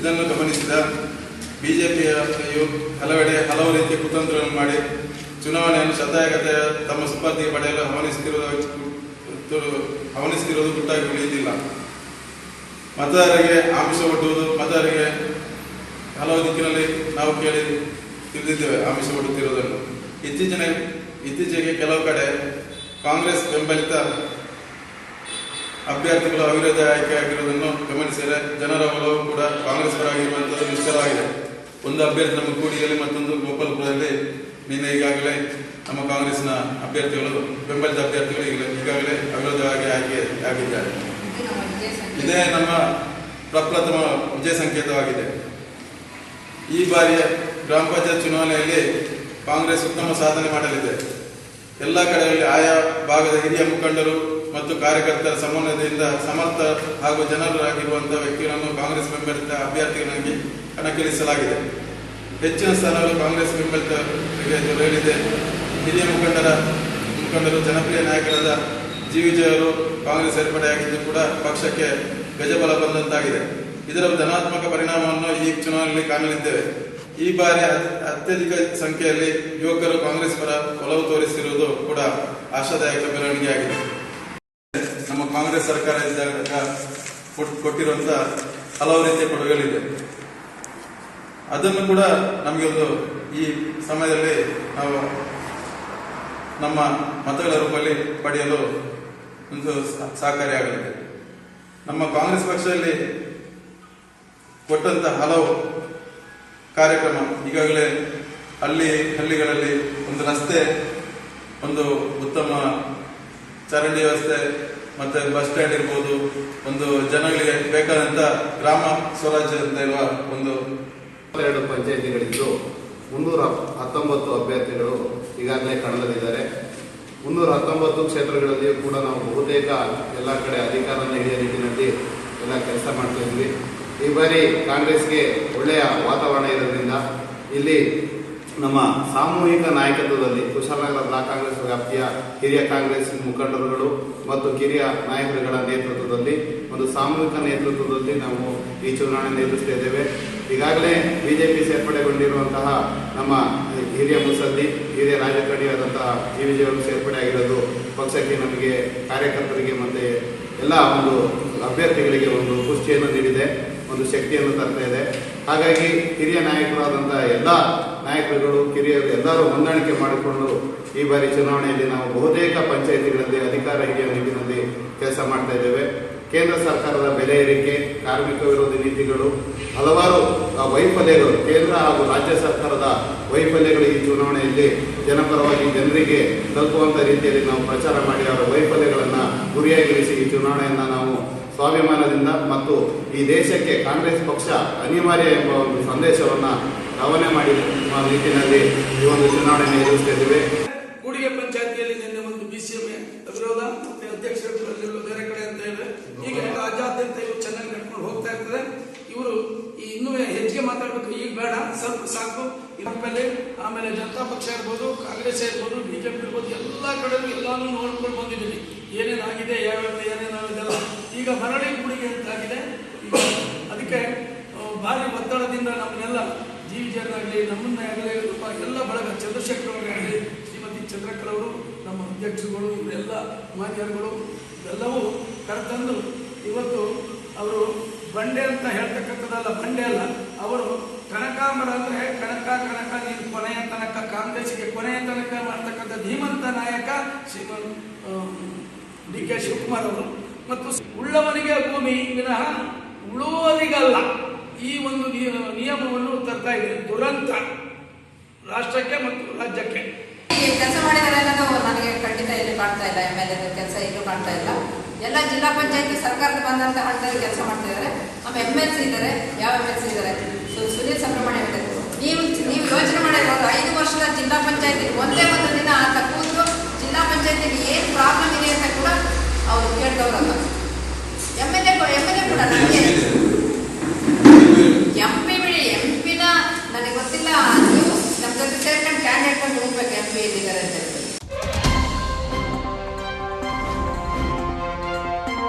ಇದನ್ನು ಗಮನಿಸಿದ ಬಿಜೆಪಿಯು ಹಲವು ರೀತಿಯ ಕುತಂತ್ರಗಳನ್ನು ಮಾಡಿ ಚುನಾವಣೆಯನ್ನು ಶತಾಯಗತ ತಮ್ಮ ಸ್ಪರ್ಧೆಗೆ ಪಡೆಯಲು ಹವಣಿಸುತ್ತಿರುವುದು ಗುಟ್ಟಾಗಿ ಉಳಿಯುವುದಿಲ್ಲ. ಮತದಾರರಿಗೆ ಆಮಿಷ ಒಡ್ಡುವುದು, ಮತದಾರರಿಗೆ ಹಲವು ದಿಕ್ಕಿನಲ್ಲಿ ನಾವು ತಿಳಿದಿದ್ದೇವೆ ಆಮಿಷ ಒಡ್ಡುತ್ತಿರುವುದನ್ನು. ಇತ್ತೀಚೆಗೆ ಕೆಲವು ಕಡೆ ಕಾಂಗ್ರೆಸ್ ಬೆಂಬಲಿತ ಅಭ್ಯರ್ಥಿಗಳು ಅವಿರೋಧ ಆಯ್ಕೆಯಾಗಿರುವುದನ್ನು ಗಮನಿಸಿದರೆ ಜನರ ಒಲವು ಕೂಡ ಕಾಂಗ್ರೆಸ್ ಪರವಾಗಿರುವಂಥದ್ದು ನಿಶ್ಚಲವಾಗಿದೆ. ಒಂದು ಅಭ್ಯರ್ಥಿ ನಮ್ಮ ಕೂಡಿಯಲ್ಲಿ, ಮತ್ತೊಂದು ಗೋಪಾಲಪುರದಲ್ಲಿ ನಿನ್ನೆ ಈಗಾಗಲೇ ನಮ್ಮ ಕಾಂಗ್ರೆಸ್ನ ಅಭ್ಯರ್ಥಿಗಳು ಬೆಂಬಲಿತ ಅಭ್ಯರ್ಥಿಗಳು ಈಗಾಗಲೇ ಅವಿರೋಧವಾಗಿ ಆಯ್ಕೆಯಾಗಿದ್ದಾರೆ. ಇದೇ ನಮ್ಮ ಪ್ರಪ್ರಥಮ ವಿಜಯ ಸಂಕೇತವಾಗಿದೆ. ಈ ಬಾರಿಯ ಗ್ರಾಮ ಪಂಚಾಯತ್ ಚುನಾವಣೆಯಲ್ಲಿ ಕಾಂಗ್ರೆಸ್ ಉತ್ತಮ ಸಾಧನೆ ಮಾಡಲಿದೆ. ಎಲ್ಲ ಕಡೆಯಲ್ಲಿ ಆಯಾ ಭಾಗದ ಹಿರಿಯ ಮುಖಂಡರು ಮತ್ತು ಕಾರ್ಯಕರ್ತರ ಸಮನ್ವಯದಿಂದ ಸಮರ್ಥ ಹಾಗೂ ಜನರಾಗಿರುವಂತಹ ವ್ಯಕ್ತಿಗಳನ್ನು ಕಾಂಗ್ರೆಸ್ ಬೆಂಬಲಿತ ಅಭ್ಯರ್ಥಿಗಳಾಗಿ ಕಣಕ್ಕಿಳಿಸಲಾಗಿದೆ. ಹೆಚ್ಚಿನ ಸ್ಥಾನಗಳು ಕಾಂಗ್ರೆಸ್ ಬೆಂಬಲಿತರಿಗೆ ದೊರೆಯಲಿದೆ. ಹಿರಿಯ ಮುಖಂಡರು ಜನಪ್ರಿಯ ನಾಯಕರಾದ ಜಿ.ವಿಜಯವರು ಕಾಂಗ್ರೆಸ್ ಸೇರ್ಪಡೆಯಾಗಿದ್ದು ಕೂಡ ಪಕ್ಷಕ್ಕೆ ಗಜಬಲ ಬಂದಂತಾಗಿದೆ. ಇದರ ಧನಾತ್ಮಕ ಪರಿಣಾಮವನ್ನು ಈ ಚುನಾವಣೆಯಲ್ಲಿ ಕಾಣಲಿದ್ದೇವೆ. ಈ ಬಾರಿ ಅತ್ಯಧಿಕ ಸಂಖ್ಯೆಯಲ್ಲಿ ಯುವಕರು ಕಾಂಗ್ರೆಸ್ ಪರ ಒಲವು ತೋರಿಸಿರುವುದು ಕೂಡ ಆಶಾದಾಯಕ ಬೆಳವಣಿಗೆಯಾಗಿದೆ. ನಮ್ಮ ಕಾಂಗ್ರೆಸ್ ಸರ್ಕಾರ ಇದ್ದಾಗ ಕೊಟ್ಟಿರುವಂತಹ ಹಲವು ರೀತಿಯ ಕೊಡುಗೆಗಳಿವೆ. ಅದನ್ನು ಕೂಡ ನಮಗೆ ಈ ಸಮಯದಲ್ಲಿ ನಾವು ನಮ್ಮ ಮತಗಳ ರೂಪದಲ್ಲಿ ಪಡೆಯಲು ಒಂದು ಸಹಕಾರಿಯಾಗಲಿದೆ. ನಮ್ಮ ಕಾಂಗ್ರೆಸ್ ಪಕ್ಷದಲ್ಲಿ ಕೊಟ್ಟಂತಹ ಹಲವು ಕಾರ್ಯಕ್ರಮ ಈಗಾಗಲೇ ಹಳ್ಳಿಗಳಲ್ಲಿ ಒಂದು ರಸ್ತೆ, ಒಂದು ಉತ್ತಮ ಚರಂಡಿ ವ್ಯವಸ್ಥೆ, ಮತ್ತೆ ಬಸ್ ಸ್ಟ್ಯಾಂಡ್ ಇರ್ಬೋದು, ಒಂದು ಜನಗಳಿಗೆ ಬೇಕಾದಂತ ಗ್ರಾಮ ಸ್ವರಾಜ್ಯ ಅಂತ ಇರುವ ಒಂದು 2 ಪಂಚಾಯಿತಿಗಳಿದ್ದು 319 ಅಭ್ಯರ್ಥಿಗಳು ಈಗಾಗಲೇ ಕಣದಲ್ಲಿದ್ದಾರೆ. 319 ಕ್ಷೇತ್ರಗಳಲ್ಲಿಯೂ ಕೂಡ ನಾವು ಬಹುತೇಕ ಎಲ್ಲ ಕಡೆ ಅಧಿಕಾರವನ್ನು ಹಿಡಿಯ ನಿಟ್ಟಿನಲ್ಲಿ ಎಲ್ಲ ಕೆಲಸ ಮಾಡ್ತಾ ಇದ್ವಿ. ಈ ಬಾರಿ ಕಾಂಗ್ರೆಸ್ಗೆ ಒಳ್ಳೆಯ ವಾತಾವರಣ ಇರೋದ್ರಿಂದ ಇಲ್ಲಿ ನಮ್ಮ ಸಾಮೂಹಿಕ ನಾಯಕತ್ವದಲ್ಲಿ ಕುಶಾಲನಗರ ಬ್ಲಾಕ್ ಕಾಂಗ್ರೆಸ್ ವ್ಯಾಪ್ತಿಯ ಹಿರಿಯ ಕಾಂಗ್ರೆಸ್ ಮುಖಂಡರುಗಳು ಮತ್ತು ಕಿರಿಯ ನಾಯಕರುಗಳ ನೇತೃತ್ವದಲ್ಲಿ ಒಂದು ಸಾಮೂಹಿಕ ನೇತೃತ್ವದಲ್ಲಿ ನಾವು ಈ ಚುನಾವಣೆ ಎದುರಿಸ್ತಾ ಇದ್ದೇವೆ. ಈಗಾಗಲೇ ಬಿಜೆಪಿ ಸೇರ್ಪಡೆಗೊಂಡಿರುವಂತಹ ನಮ್ಮ ಹಿರಿಯ ಮುತ್ಸದ್ದಿ, ಹಿರಿಯ ರಾಜಕಾರಣಿಯಾದಂತಹ ಜಿ.ವಿಜಯವರು ಸೇರ್ಪಡೆಯಾಗಿರೋದು ಪಕ್ಷಕ್ಕೆ, ನಮಗೆ ಕಾರ್ಯಕರ್ತರಿಗೆ ಮತ್ತು ಎಲ್ಲ ಒಂದು ಅಭ್ಯರ್ಥಿಗಳಿಗೆ ಒಂದು ಪುಷ್ಟಿಯನ್ನು ನೀಡಿದೆ, ಒಂದು ಶಕ್ತಿಯನ್ನು ತರ್ತಾ ಇದೆ. ಹಾಗಾಗಿ ಹಿರಿಯ ನಾಯಕರಾದಂತಹ ಎಲ್ಲ ನಾಯಕರುಗಳು, ಕಿರಿಯರು ಎಲ್ಲರೂ ಹೊಂದಾಣಿಕೆ ಮಾಡಿಕೊಂಡು ಈ ಬಾರಿ ಚುನಾವಣೆಯಲ್ಲಿ ನಾವು ಬಹುತೇಕ ಪಂಚಾಯಿತಿಗಳಲ್ಲಿ ಅಧಿಕಾರ ಹಿಡಿಯುವ ನಿಟ್ಟಿನಲ್ಲಿ ಕೆಲಸ ಮಾಡ್ತಾ ಇದ್ದೇವೆ. ಕೇಂದ್ರ ಸರ್ಕಾರದ ಬೆಲೆ ಏರಿಕೆ, ಕಾರ್ಮಿಕ ವಿರೋಧಿ ನೀತಿಗಳು, ಹಲವಾರು ವೈಫಲ್ಯಗಳು, ಕೇಂದ್ರ ಹಾಗೂ ರಾಜ್ಯ ಸರ್ಕಾರದ ವೈಫಲ್ಯಗಳು ಈ ಚುನಾವಣೆಯಲ್ಲಿ ಜನಪರವಾಗಿ ಜನರಿಗೆ ತಲುಪುವಂಥ ರೀತಿಯಲ್ಲಿ ನಾವು ಪ್ರಚಾರ ಮಾಡಿ ಅವರ ವೈಫಲ್ಯಗಳನ್ನು ಗುರಿಯಾಗಿರಿಸಿ ಈ ಚುನಾವಣೆಯನ್ನು ನಾವು ಸ್ವಾಭಿಮಾನದಿಂದ ಮತ್ತು ಈ ದೇಶಕ್ಕೆ ಕಾಂಗ್ರೆಸ್ ಪಕ್ಷ ಅನಿವಾರ್ಯ ಎಂಬ ಒಂದು ಸಂದೇಶವನ್ನು ರವಾನೆ ಮಾಡಿ ನಿಟ್ಟಿನಲ್ಲಿ ಈ ಒಂದು ಚುನಾವಣೆ ಎದುರಿಸ್ತಾ ಇದ್ದೇವೆ. ಕೂಡಿಗೆ ಪಂಚಾಯತಿಯಲ್ಲಿ ನಿನ್ನೆ ಒಂದು BCM ವಿರೋಧ ಮತ್ತೆ ಅಧ್ಯಕ್ಷರು ಬೇರೆ ಕಡೆ ಅಂತ ಹೇಳಿ ಹೀಗೆ ರಾಜ್ಯಾದ್ಯಂತ ಇವರು ಚೆನ್ನಾಗಿ ನಡ್ಕೊಂಡು ಹೋಗ್ತಾ ಇರ್ತದೆ. ಇವರು ಇನ್ನೂ ಹೆಚ್ಚಿಗೆ ಮಾತಾಡಬೇಕು, ಈಗ ಬೇಡ, ಸ್ವಲ್ಪ ಸಾಕು. ಆಮೇಲೆ ಜನತಾ ಪಕ್ಷ ಇರ್ಬೋದು, ಕಾಂಗ್ರೆಸ್ ಇರ್ಬೋದು, ಬಿಜೆಪಿ ಇರ್ಬೋದು, ಎಲ್ಲ ಕಡೆಗೂ ಎಲ್ಲಾನು ನೋಡ್ಕೊಂಡು ಬಂದಿದ್ದೀವಿ. ಏನೇನಾಗಿದೆ, ಏನೇನಾಗಿದೆಲ್ಲ ಈಗ ಮರಳಿ ಕೂಡಿಗೆ ಅಂತಾಗಿದೆ. ಅದಕ್ಕೆ ಭಾರಿ ಒತ್ತಡದಿಂದ ನಮ್ಮನ್ನೆಲ್ಲ ಜಿ.ವಿಜಯರಾಗಲಿ, ನಮ್ಮನ್ನೇ ಆಗಲಿ, ಎಲ್ಲ ಬಳಗ ಚಂದ್ರಶೇಖರ್ ಅವರಾಗಲಿ, ಶ್ರೀಮತಿ ಚಂದ್ರಕರ್ ಅವರು, ನಮ್ಮ ಅಧ್ಯಕ್ಷರುಗಳು, ಇವರೆಲ್ಲ ಮಾನ್ಯರುಗಳು ಎಲ್ಲವೂ ಕರೆತಂದು ಇವತ್ತು ಅವರು ಬಂಡೆ ಅಂತ ಹೇಳ್ತಕ್ಕಂಥದ್ದಲ್ಲ, ಬಂಡೆ ಅಲ್ಲ, ಅವರು ಕನಕಾಂಬರ ಅಂದರೆ ಕನಕ ನೀನು ಕೊನೆಯ ತನಕ, ಕಾಂಗ್ರೆಸ್ಗೆ ಕೊನೆಯ ತನಕ ಮಾಡ್ತಕ್ಕಂಥ ಧೀಮಂತ ನಾಯಕ ಶ್ರೀಮಂತ ಡಿ.ಕೆ. ಶಿವಕುಮಾರ್ ಅವರು. ಮತ್ತು ಉಳ್ಳವನಿಗೆ ಭೂಮಿ ವಿನಃ ಉಳುವವರಿಗಲ್ಲ, ಈ ಒಂದು ನಿಯಮವನ್ನು ತರ್ತಾ ಇದೆ. ದುರಂತ ರಾಷ್ಟ್ರಕ್ಕೆ ಮತ್ತು ರಾಜ್ಯಕ್ಕೆ. ಕೆಲಸ ಮಾಡಿದರೆ ಅನ್ನೋದು ನನಗೆ ಖಂಡಿತ ಇಲ್ಲಿ ಕಾಣ್ತಾ ಇಲ್ಲ. MLA ಕೆಲಸ ಈಗಲೂ ಕಾಣ್ತಾ ಇಲ್ಲ. ಎಲ್ಲ ಜಿಲ್ಲಾ ಪಂಚಾಯತಿ ಸರ್ಕಾರದ ಬಂದಂತ ಹಂತದಲ್ಲಿ ಕೆಲಸ ಮಾಡ್ತಾ ಇದ್ದಾರೆ. ನಮ್ಮ MLC ಇದ್ದಾರೆ. ಯಾವ MLC ಇದ್ದಾರೆ? ಸುನೀಲ್ ಸುಬ್ರಹ್ಮಣ್ಯ ಇದ್ದಾರೆ. ನೀವು ಯೋಚನೆ ಮಾಡಿರೋ